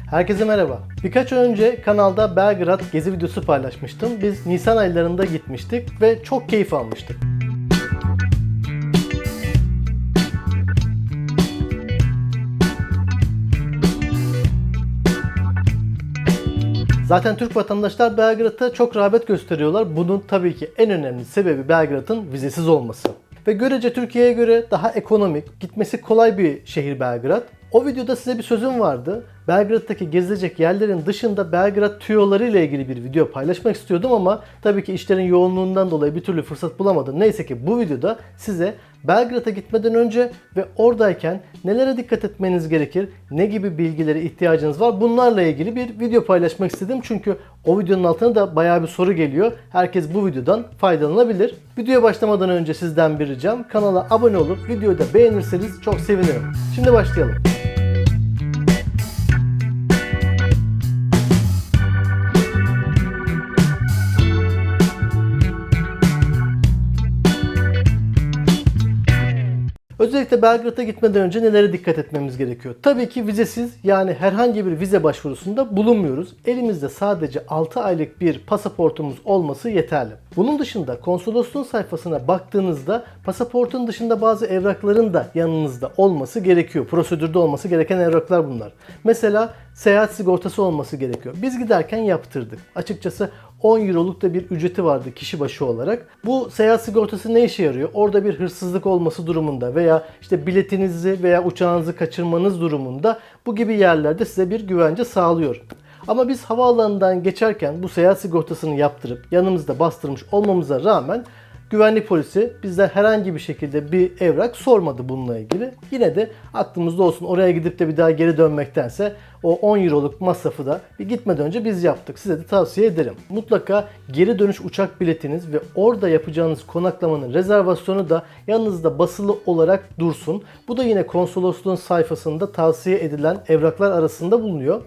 Herkese merhaba. Birkaç ay önce kanalda Belgrad gezi videosu paylaşmıştım. Biz Nisan aylarında gitmiştik ve çok keyif almıştık. Zaten Türk vatandaşlar Belgrad'a çok rağbet gösteriyorlar. Bunun tabii ki en önemli sebebi Belgrad'ın vizesiz olması. Ve görece Türkiye'ye göre daha ekonomik, gitmesi kolay bir şehir Belgrad. O videoda size bir sözüm vardı. Belgrad'daki gezilecek yerlerin dışında Belgrad tüyoları ile ilgili bir video paylaşmak istiyordum ama tabii ki işlerin yoğunluğundan dolayı bir türlü fırsat bulamadım. Neyse ki bu videoda size Belgrad'a gitmeden önce ve oradayken nelere dikkat etmeniz gerekir, ne gibi bilgilere ihtiyacınız var bunlarla ilgili bir video paylaşmak istedim. Çünkü o videonun altına da bayağı bir soru geliyor. Herkes bu videodan faydalanabilir. Videoya başlamadan önce sizden bir ricam, kanala abone olup videoyu da beğenirseniz çok sevinirim. Şimdi başlayalım. Özellikle Belgrad'a gitmeden önce nelere dikkat etmemiz gerekiyor? Tabii ki vizesiz, yani herhangi bir vize başvurusunda bulunmuyoruz. Elimizde sadece 6 aylık bir pasaportumuz olması yeterli. Bunun dışında konsolosluğun sayfasına baktığınızda pasaportun dışında bazı evrakların da yanınızda olması gerekiyor. Prosedürde olması gereken evraklar bunlar. Mesela seyahat sigortası olması gerekiyor. Biz giderken yaptırdık. Açıkçası 10 euroluk da bir ücreti vardı kişi başı olarak. Bu seyahat sigortası ne işe yarıyor? Orada bir hırsızlık olması durumunda veya işte biletinizi veya uçağınızı kaçırmanız durumunda bu gibi yerlerde size bir güvence sağlıyor. Ama biz havaalanından geçerken bu seyahat sigortasını yaptırıp yanımızda bastırmış olmamıza rağmen güvenlik polisi bizden herhangi bir şekilde bir evrak sormadı bununla ilgili. Yine de aklımızda olsun, oraya gidip de bir daha geri dönmektense o 10 euroluk masrafı da bir gitmeden önce biz yaptık. Size de tavsiye ederim. Mutlaka geri dönüş uçak biletiniz ve orada yapacağınız konaklamanın rezervasyonu da yanınızda basılı olarak dursun. Bu da yine konsolosluğun sayfasında tavsiye edilen evraklar arasında bulunuyor.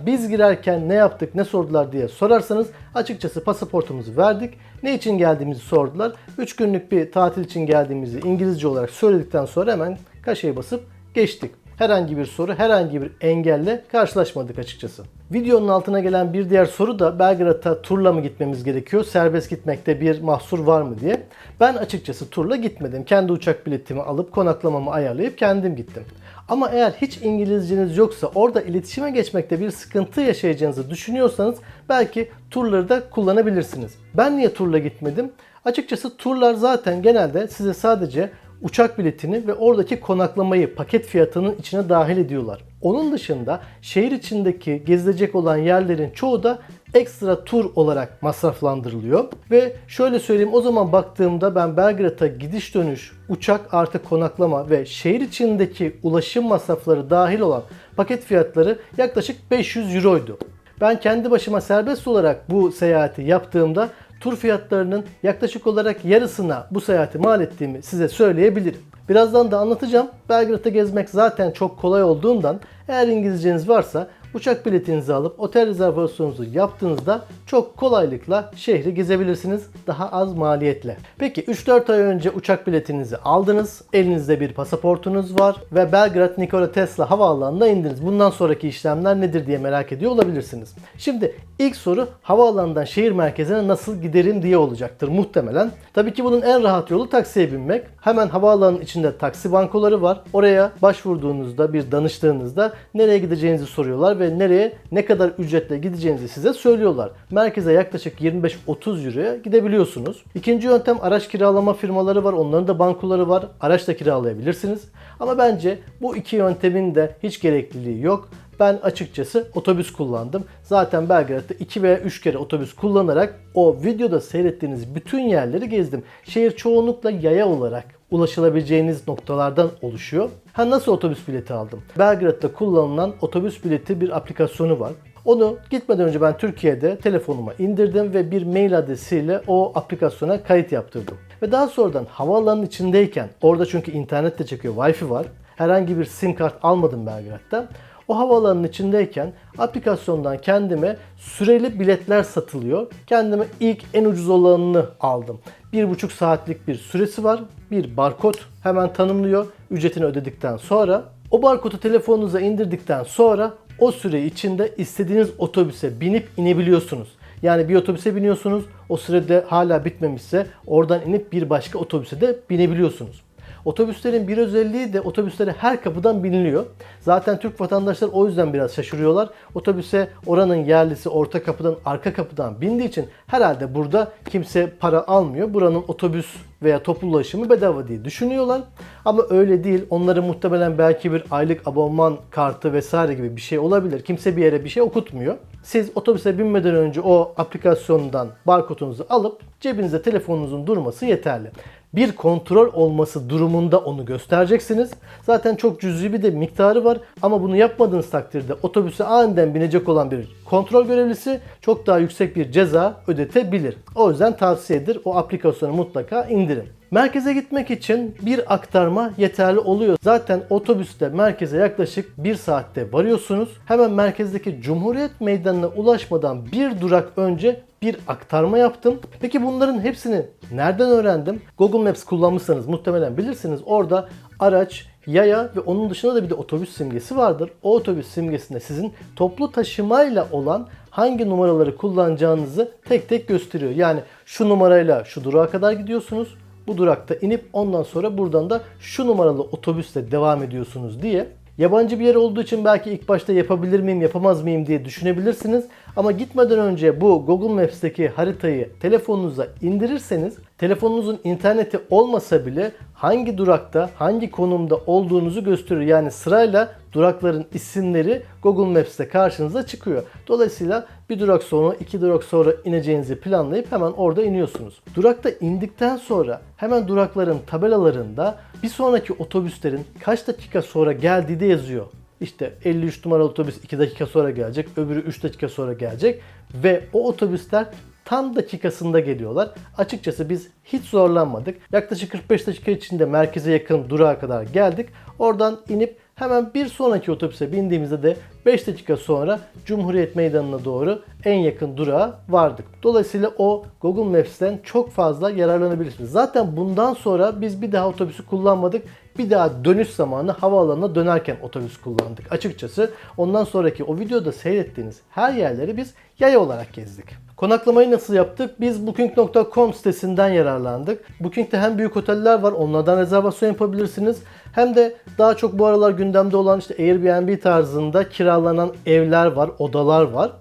Biz girerken ne yaptık, ne sordular diye sorarsanız açıkçası pasaportumuzu verdik. Ne için geldiğimizi sordular. 3 günlük bir tatil için geldiğimizi İngilizce olarak söyledikten sonra hemen kaşeye basıp geçtik. Herhangi bir soru, herhangi bir engelle karşılaşmadık açıkçası. Videonun altına gelen bir diğer soru da Belgrad'a turla mı gitmemiz gerekiyor? Serbest gitmekte bir mahsur var mı diye. Ben açıkçası turla gitmedim. Kendi uçak biletimi alıp konaklamamı ayarlayıp kendim gittim. Ama eğer hiç İngilizceniz yoksa, orada iletişime geçmekte bir sıkıntı yaşayacağınızı düşünüyorsanız belki turları da kullanabilirsiniz. Ben niye turla gitmedim? Açıkçası turlar zaten genelde size sadece uçak biletini ve oradaki konaklamayı paket fiyatının içine dahil ediyorlar. Onun dışında şehir içindeki gezilecek olan yerlerin çoğu da ekstra tur olarak masraflandırılıyor. Ve şöyle söyleyeyim, o zaman baktığımda ben Belgrad'a gidiş dönüş, uçak artı konaklama ve şehir içindeki ulaşım masrafları dahil olan paket fiyatları yaklaşık 500 euroydu. Ben kendi başıma serbest olarak bu seyahati yaptığımda tur fiyatlarının yaklaşık olarak yarısına bu seyahati mal ettiğimi size söyleyebilirim. Birazdan da anlatacağım. Belgrad'ı gezmek zaten çok kolay olduğundan eğer İngilizceniz varsa uçak biletinizi alıp otel rezervasyonunuzu yaptığınızda çok kolaylıkla şehri gezebilirsiniz daha az maliyetle. Peki 3-4 ay önce uçak biletinizi aldınız, elinizde bir pasaportunuz var ve Belgrad Nikola Tesla havaalanına indiniz. Bundan sonraki işlemler nedir diye merak ediyor olabilirsiniz. Şimdi ilk soru, havaalanından şehir merkezine nasıl giderim diye olacaktır muhtemelen. Tabii ki bunun en rahat yolu taksiye binmek. Hemen havaalanının içinde taksi bankoları var. Oraya başvurduğunuzda, bir danıştığınızda nereye gideceğinizi soruyorlar ve nereye ne kadar ücretle gideceğinizi size söylüyorlar. Merkeze yaklaşık 25-30 euroya gidebiliyorsunuz. İkinci yöntem, araç kiralama firmaları var. Onların da bankoları var. Araç da kiralayabilirsiniz. Ama bence bu iki yöntemin de hiç gerekliliği yok. Ben açıkçası otobüs kullandım. Zaten Belgrad'da 2 veya 3 kere otobüs kullanarak o videoda seyrettiğiniz bütün yerleri gezdim. Şehir çoğunlukla yaya olarak ulaşılabileceğiniz noktalardan oluşuyor. Nasıl otobüs bileti aldım? Belgrad'da kullanılan otobüs bileti bir aplikasyonu var. Onu gitmeden önce ben Türkiye'de telefonuma indirdim ve bir mail adresiyle o aplikasyona kayıt yaptırdım. Ve daha sonradan havaalanının içindeyken, orada çünkü internet de çekiyor, Wi-Fi var. Herhangi bir sim kart almadım Belgrad'da. O havaalanının içindeyken aplikasyondan kendime süreli biletler satılıyor. Kendime ilk en ucuz olanını aldım. 1,5 saatlik bir süresi var. Bir barkod hemen tanımlıyor. Ücretini ödedikten sonra o barkodu telefonunuza indirdikten sonra o süre içinde istediğiniz otobüse binip inebiliyorsunuz. Yani bir otobüse biniyorsunuz, o sürede hala bitmemişse oradan inip bir başka otobüse de binebiliyorsunuz. Otobüslerin bir özelliği de otobüslere her kapıdan biniliyor. Zaten Türk vatandaşlar o yüzden biraz şaşırıyorlar. Otobüse oranın yerlisi orta kapıdan, arka kapıdan bindiği için herhalde burada kimse para almıyor. Buranın otobüs veya toplu ulaşımı bedava diye düşünüyorlar. Ama öyle değil. Onların muhtemelen belki bir aylık abonman kartı vesaire gibi bir şey olabilir. Kimse bir yere bir şey okutmuyor. Siz otobüse binmeden önce o aplikasyondan barkodunuzu alıp cebinizde telefonunuzun durması yeterli. Bir kontrol olması durumunda onu göstereceksiniz. Zaten çok cüzi bir de miktarı var ama bunu yapmadığınız takdirde otobüse aniden binecek olan bir kontrol görevlisi çok daha yüksek bir ceza ödetebilir. O yüzden tavsiyedir, o aplikasyonu mutlaka indirin. Merkeze gitmek için bir aktarma yeterli oluyor. Zaten otobüste merkeze yaklaşık 1 saatte varıyorsunuz. Hemen merkezdeki Cumhuriyet Meydanı'na ulaşmadan bir durak önce bir aktarma yaptım. Peki bunların hepsini nereden öğrendim? Google Maps kullanmışsanız muhtemelen bilirsiniz. Orada araç, yaya ve onun dışında da bir de otobüs simgesi vardır. O otobüs simgesinde sizin toplu taşımayla olan hangi numaraları kullanacağınızı tek tek gösteriyor. Yani şu numarayla şu durağa kadar gidiyorsunuz. Bu durakta inip ondan sonra buradan da şu numaralı otobüsle devam ediyorsunuz diye. Yabancı bir yer olduğu için belki ilk başta yapabilir miyim, yapamaz mıyım diye düşünebilirsiniz. Ama gitmeden önce bu Google Maps'teki haritayı telefonunuza indirirseniz, telefonunuzun interneti olmasa bile hangi durakta, hangi konumda olduğunuzu gösteriyor. Yani sırayla durakların isimleri Google Maps'te karşınıza çıkıyor. Dolayısıyla bir durak sonra, 2 durak sonra ineceğinizi planlayıp hemen orada iniyorsunuz. Durakta indikten sonra hemen durakların tabelalarında bir sonraki otobüslerin kaç dakika sonra geldiği de yazıyor. İşte 53 numaralı otobüs 2 dakika sonra gelecek, öbürü 3 dakika sonra gelecek ve o otobüsler tam dakikasında geliyorlar. Açıkçası biz hiç zorlanmadık. Yaklaşık 45 dakika içinde merkeze yakın durağa kadar geldik. Oradan inip hemen bir sonraki otobüse bindiğimizde de 5 dakika sonra Cumhuriyet Meydanı'na doğru en yakın durağa vardık. Dolayısıyla o Google Maps'ten çok fazla yararlanabilirsiniz. Zaten bundan sonra biz bir daha otobüsü kullanmadık. Bir daha dönüş zamanı havaalanına dönerken otobüs kullandık. Açıkçası ondan sonraki o videoda seyrettiğiniz her yerleri biz yaya olarak gezdik. Konaklamayı nasıl yaptık? Biz Booking.com sitesinden yararlandık. Booking'te hem büyük oteller var, onlardan rezervasyon yapabilirsiniz. Hem de daha çok bu aralar gündemde olan işte Airbnb tarzında kiralanan evler var, odalar var.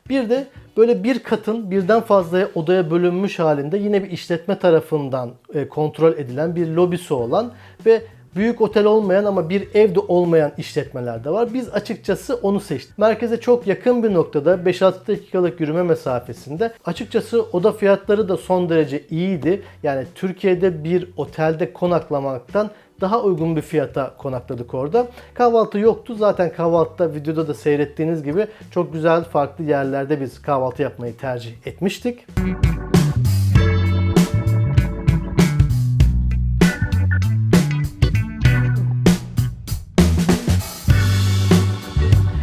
Bir de böyle bir katın birden fazla odaya bölünmüş halinde yine bir işletme tarafından kontrol edilen bir lobisi olan ve büyük otel olmayan ama bir evde olmayan işletmeler de var. Biz açıkçası onu seçtik. Merkeze çok yakın bir noktada 5-6 dakikalık yürüme mesafesinde. Açıkçası oda fiyatları da son derece iyiydi. Yani Türkiye'de bir otelde konaklamaktan daha uygun bir fiyata konakladık orada. Kahvaltı yoktu. Zaten kahvaltıda videoda da seyrettiğiniz gibi çok güzel farklı yerlerde biz kahvaltı yapmayı tercih etmiştik.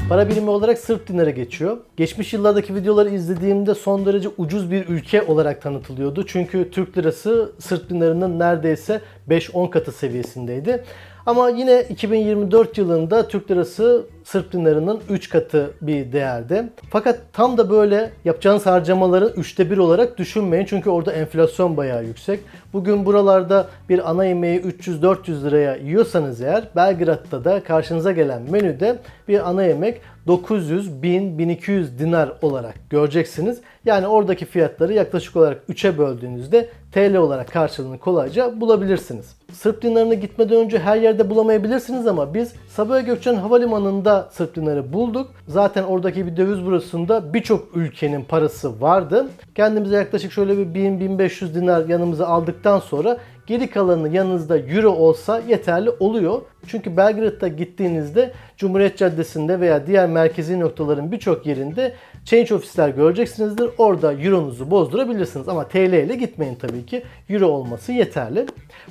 Para birimi olarak Sırp dinarı geçiyor. Geçmiş yıllardaki videoları izlediğimde son derece ucuz bir ülke olarak tanıtılıyordu. Çünkü Türk lirası Sırp dinarının neredeyse 5-10 katı seviyesindeydi. Ama yine 2024 yılında Türk lirası Sırp dinarının 3 katı bir değerde. Fakat tam da böyle yapacağınız harcamaların 1/3 olarak düşünmeyin. Çünkü orada enflasyon bayağı yüksek. Bugün buralarda bir ana yemeği 300-400 liraya yiyorsanız eğer, Belgrad'da da karşınıza gelen menüde bir ana yemek 900, 1000, 1200 dinar olarak göreceksiniz. Yani oradaki fiyatları yaklaşık olarak 3'e böldüğünüzde TL olarak karşılığını kolayca bulabilirsiniz. Sırp dinarını gitmeden önce her yerde bulamayabilirsiniz ama biz Sabiha Gökçen Havalimanı'nda Sırp dinarı bulduk. Zaten oradaki bir döviz bürosunda birçok ülkenin parası vardı. Kendimize yaklaşık şöyle bir 1000-1500 dinar yanımıza aldıktan sonra geri kalanı yanınızda euro olsa yeterli oluyor. Çünkü Belgrad'a gittiğinizde Cumhuriyet Caddesi'nde veya diğer merkezi noktaların birçok yerinde change ofisler göreceksinizdir. Orada euronuzu bozdurabilirsiniz ama TL ile gitmeyin tabii ki. Euro olması yeterli.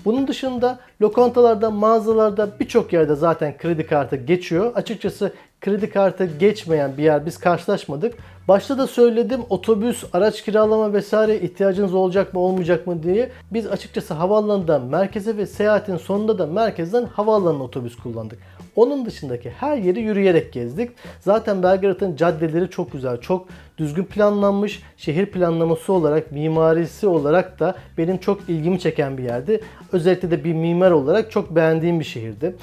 Bunun dışında lokantalarda, mağazalarda birçok yerde zaten kredi kartı geçiyor. Açıkçası kredi kartı geçmeyen bir yer biz karşılaşmadık. Başta da söyledim, otobüs, araç kiralama vesaire ihtiyacınız olacak mı olmayacak mı diye. Biz açıkçası havaalanından merkeze ve seyahatin sonunda da merkezden havaalanına otobüs kullandık. Onun dışındaki her yeri yürüyerek gezdik. Zaten Belgrad'ın caddeleri çok güzel, çok düzgün planlanmış. Şehir planlaması olarak, mimarisi olarak da benim çok ilgimi çeken bir yerdi. Özellikle de bir mimar olarak çok beğendiğim bir şehirdi.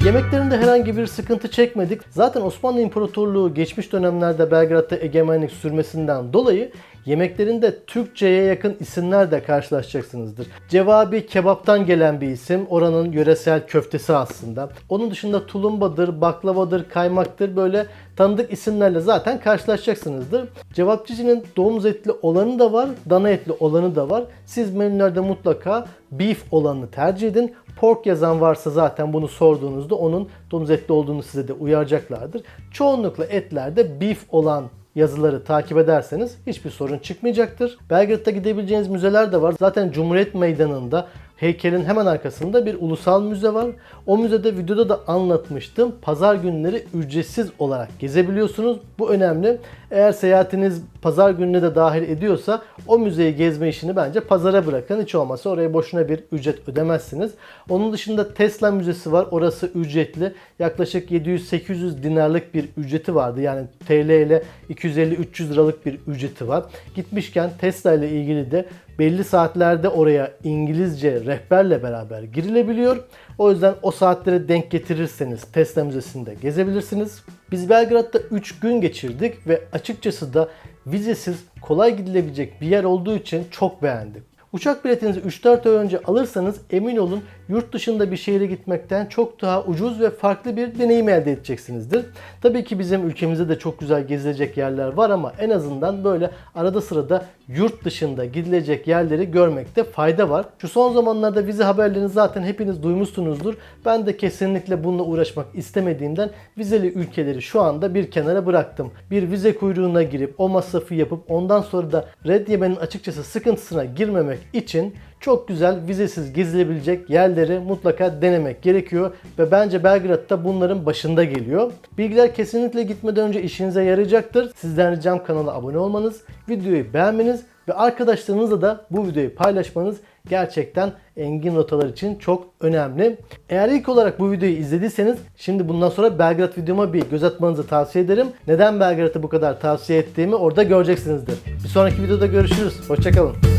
Yemeklerinde herhangi bir sıkıntı çekmedik. Zaten Osmanlı İmparatorluğu geçmiş dönemlerde Belgrad'da egemenlik sürmesinden dolayı yemeklerinde Türkçe'ye yakın isimler de karşılaşacaksınızdır. Cevabi kebaptan gelen bir isim. Oranın yöresel köftesi aslında. Onun dışında tulumbadır, baklavadır, kaymaktır, böyle tanıdık isimlerle zaten karşılaşacaksınızdır. Cevapçici'nin domuz etli olanı da var, dana etli olanı da var. Siz menülerde mutlaka beef olanını tercih edin. Pork yazan varsa zaten bunu sorduğunuzda onun domuz etli olduğunu size de uyaracaklardır. Çoğunlukla etlerde beef olan yazıları takip ederseniz hiçbir sorun çıkmayacaktır. Belgrad'da gidebileceğiniz müzeler de var. Zaten Cumhuriyet Meydanı'nda heykelin hemen arkasında bir ulusal müze var. O müzede videoda da anlatmıştım. Pazar günleri ücretsiz olarak gezebiliyorsunuz. Bu önemli. Eğer seyahatiniz pazar gününe de dahil ediyorsa o müzeyi gezme işini bence pazara bırakın. Hiç olmazsa oraya boşuna bir ücret ödemezsiniz. Onun dışında Tesla Müzesi var. Orası ücretli. Yaklaşık 700-800 dinarlık bir ücreti vardı. Yani TL ile 250-300 liralık bir ücreti var. Gitmişken Tesla ile ilgili de belli saatlerde oraya İngilizce rehberle beraber girilebiliyor. O yüzden o saatlere denk getirirseniz Tesla Müzesi'nde gezebilirsiniz. Biz Belgrad'da 3 gün geçirdik ve açıkçası da vizesiz kolay gidilebilecek bir yer olduğu için çok beğendim. Uçak biletinizi 3-4 ay önce alırsanız emin olun yurt dışında bir şehre gitmekten çok daha ucuz ve farklı bir deneyim elde edeceksinizdir. Tabii ki bizim ülkemizde de çok güzel gezilecek yerler var ama en azından böyle arada sırada yurt dışında gidilecek yerleri görmekte fayda var. Şu son zamanlarda vize haberlerini zaten hepiniz duymuşsunuzdur. Ben de kesinlikle bununla uğraşmak istemediğimden vizeli ülkeleri şu anda bir kenara bıraktım. Bir vize kuyruğuna girip o masrafı yapıp ondan sonra da red yemenin açıkçası sıkıntısına girmemek için çok güzel vizesiz gezilebilecek yerleri mutlaka denemek gerekiyor ve bence Belgrad'da bunların başında geliyor. Bilgiler kesinlikle gitmeden önce işinize yarayacaktır. Sizden ricam kanala abone olmanız, videoyu beğenmeniz ve arkadaşlarınızla da bu videoyu paylaşmanız gerçekten engin rotalar için çok önemli. Eğer ilk olarak bu videoyu izlediyseniz şimdi bundan sonra Belgrad videoma bir göz atmanızı tavsiye ederim. Neden Belgrad'ı bu kadar tavsiye ettiğimi orada göreceksinizdir. Bir sonraki videoda görüşürüz. Hoşça kalın.